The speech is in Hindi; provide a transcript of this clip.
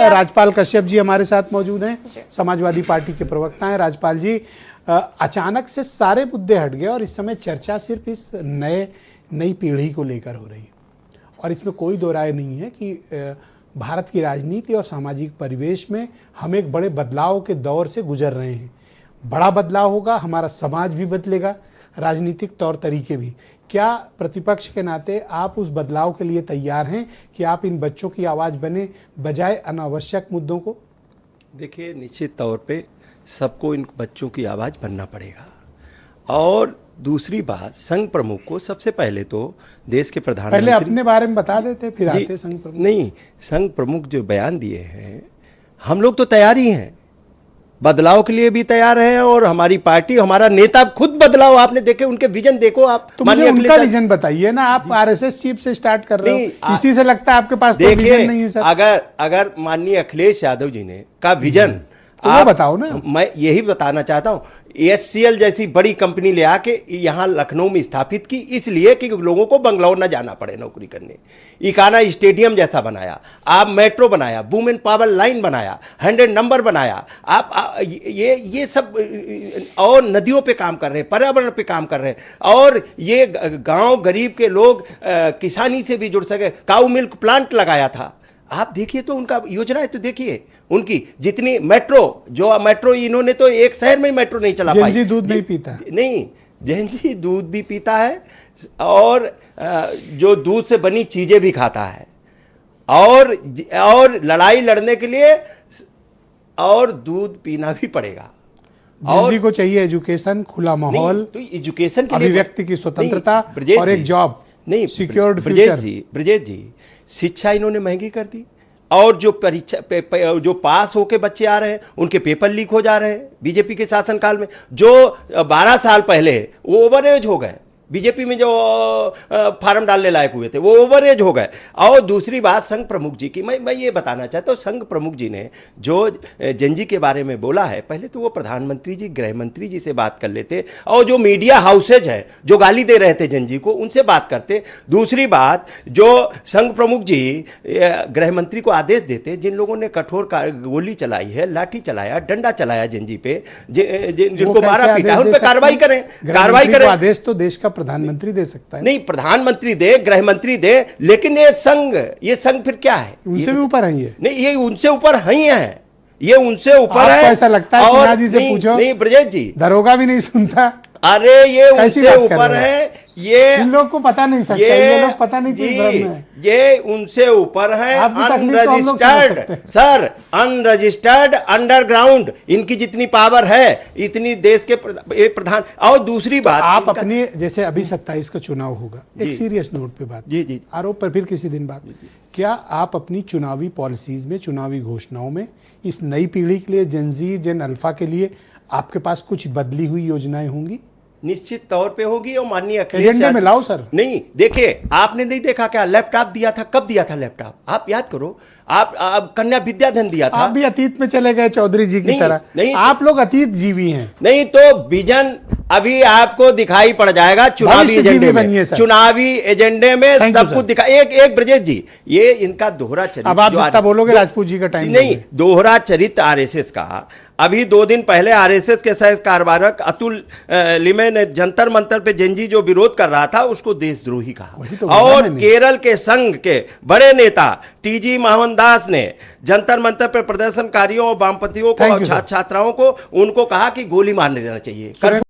राजपाल कश्यप जी हमारे साथ मौजूद हैं, समाजवादी पार्टी के प्रवक्ता हैं। राजपाल जी, अचानक से सारे मुद्दे हट गए और इस समय चर्चा सिर्फ इस नई पीढ़ी को लेकर हो रही है और इसमें कोई दो राय नहीं है कि भारत की राजनीति और सामाजिक परिवेश में हम एक बड़े बदलाव के दौर से गुजर रहे हैं। बड़ा बदलाव होगा, हमारा समाज भी बदलेगा, राजनीतिक तौर तरीके भी। क्या प्रतिपक्ष के नाते आप उस बदलाव के लिए तैयार हैं कि आप इन बच्चों की आवाज़ बने बजाय अनावश्यक मुद्दों को? देखिए, निश्चित तौर पे सबको इन बच्चों की आवाज़ बनना पड़ेगा। और दूसरी बात, संघ प्रमुख को सबसे पहले तो देश के प्रधानमंत्री, पहले अपने बारे में बता देते फिर आते संघ प्रमुख। नहीं, संघ प्रमुख जो बयान दिए हैं, हम लोग तो तैयार ही हैं, बदलाव के लिए भी तैयार हैं और हमारी पार्टी, हमारा नेता खुद बदलाव, आपने देखे उनके विजन देखो आप। तो मुझे उनका विजन बताइए ना, आप आरएसएस चीफ से स्टार्ट कर रहे हो, इसी से लगता है आपके पास कोई विजन नहीं है सर। अगर माननीय अखिलेश यादव जी ने का विजन तो आप बताओ ना। मैं यही बताना चाहता हूं, एचसीएल जैसी बड़ी कंपनी ले आके यहां लखनऊ में स्थापित की, इसलिए कि लोगों को बंगलौर ना जाना पड़े नौकरी करने। इकाना स्टेडियम जैसा बनाया, आप मेट्रो बनाया, वुमेन पावर लाइन बनाया, 100 नंबर बनाया, आप ये सब, और नदियों पे काम कर रहे हैं, पर्यावरण पे काम कर रहे हैं, और ये गांव गरीब के लोग किसानी से भी जुड़ सके। काऊ मिल्क प्लांट लगाया था, आप देखिए तो उनका योजनाएं तो देखिए उनकी, जितनी मेट्रो इन्होंने तो एक शहर में मेट्रो नहीं चला पाई। जेनजी दूध नहीं पीता नहीं, जेनजी दूध भी पीता है और जो दूध से बनी चीजें भी खाता है, और लड़ाई लड़ने के लिए और दूध पीना भी पड़ेगा। जेनजी को चाहिए एजुकेशन, खुला माहौल, तो एजुकेशन के लिए अभिव्यक्ति की स्वतंत्रता और एक जॉब, नहीं, सिक्योर्ड फ्यूचर। ब्रजेश जी, शिक्षा इन्होंने महंगी कर दी, और जो परीक्षा जो पास होके बच्चे आ रहे हैं उनके पेपर लीक हो जा रहे हैं बीजेपी के शासनकाल में। जो 12 साल पहले वो ओवरेज हो गए, बीजेपी में जो फार्म डालने लायक हुए थे वो ओवरेज हो गए। और दूसरी बात संघ प्रमुख जी की, मैं ये बताना चाहता हूँ, संघ प्रमुख जी ने जो जेनजी के बारे में बोला है, पहले तो वो प्रधानमंत्री जी, गृह मंत्री जी से बात कर लेते, और जो मीडिया हाउसेज है जो गाली दे रहे थे जेनजी को, उनसे बात करते। दूसरी बात, जो संघ प्रमुख जी गृह मंत्री को आदेश देते, जिन लोगों ने कठोर गोली चलाई है, लाठी चलाया, डंडा चलाया जेनजी पे, जिनको मारा पीटा है, उन पर कार्रवाई करें। आदेश तो देश का प्रधानमंत्री दे सकता है। नहीं, प्रधानमंत्री दे, गृह मंत्री दे, लेकिन ये संघ फिर क्या है? उनसे भी ऊपर है ये? नहीं, ये उनसे ऊपर है, ये उनसे ऊपर है। ऐसा लगता है, सिन्हा जी से पूछो। नहीं ब्रजेश जी, दरोगा भी नहीं सुनता। अरे ये उनसे ऊपर है, ये इन लोग को पता नहीं सकता, ये लोग पता नहीं किस भ्रम में है। ये उनसे ऊपर है, अनरजिस्टर्ड सर, अनरजिस्टर्ड अंडरग्राउंड, इनकी जितनी पावर है इतनी देश के प्रधान। और दूसरी बात, आप अपने जैसे अभी 27 का चुनाव होगा, एक सीरियस नोट पे बात, जी आरोप पर फिर किसी दिन बात, क्या आप अपनी चुनावी पॉलिसीज में, चुनावी घोषणाओं में इस नई पीढ़ी के लिए, जेनजी, जेन अल्फा के लिए आपके पास कुछ बदली हुई योजनाएं होंगी? निश्चित तौर पे होगी। और माननीय अखिलेश एजेंडे में लाओ सर। नहीं, देखिए, आपने नहीं देखा क्या लैपटॉप दिया था? कब दिया था लैपटॉप? आप याद करो, आप कन्या विद्याधन दिया था। आप भी अतीत में चले गए चौधरी जी की तरह। नहीं, आप लोग अतीत जीवी हैं। नहीं तो विजन अभी आपको दिखाई पड़ जाएगा चुनावी एजेंडे में। चुनावी एजेंडे में सब कुछ दिखा। एक ब्रजेश जी, ये इनका दोहरा चरित्र, अब आप जितना बोलोगे राजपूत जी का टाइम नहीं, दोहरा चरित्र आरएसएस का। अभी 2 दिन पहले आरएसएस के सह कार्यवाहक अतुल लिमे ने जंतर मंतर पे जेनजी जो विरोध कर रहा था उसको देशद्रोही कहा। और केरल के संघ के बड़े नेता टीजी मोहनदास ने जंतर मंतर पर प्रदर्शनकारियों और वामपंथियों को और छात्राओं को उनको कहा कि गोली मार देना चाहिए।